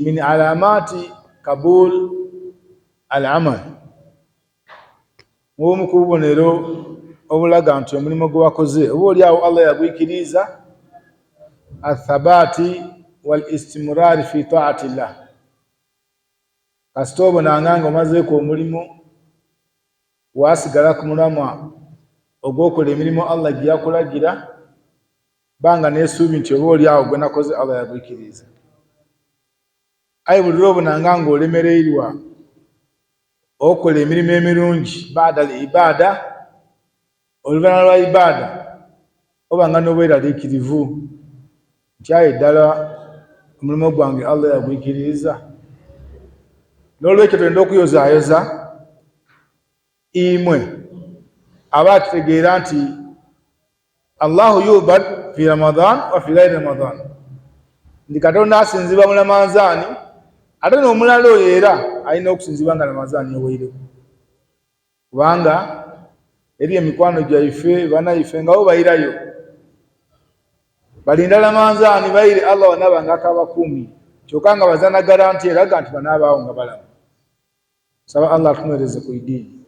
min alamati kabul al-amal mu kubonero obulaga nti omulimu gwe wakoze oba oli awo Allah yagwikiriza athabati wal istimrar fi ta'ati llah kasitobo nanganga omazeeko omulimu wasigala ku mulamwa ogw'okola emirimu Allah gye yakulagira banga nesuubi nti oba oli awo gwe nakoze Allah yagwikiriza aye buli lwobonanga olemereirwa okola emirimu emirungi baada al-ibada oluvannyuma lwa ibada obanga n'obweraliikirivu nti aye ddala omulimu gwange Allah yagwikiriza n'olwekyo tulina okuyozaayoza imwe aba kitegeera nti Allahu yubad fi Ramadan wa fi ghairi Ramadan ndi Katonda asinzibwa mu Ramadhani ate n'omulala oyo era alina okusinzibwa nga Ramadhani eweereko kubanga eri emikwano gyaife banaife nga bo bayirayo balinda Ramadhani bayire Allah wanabanga akabakumi kyokka nga bazana garanti eraga nti banaabaawo nga balamu saba Allah atunoereze ku idiini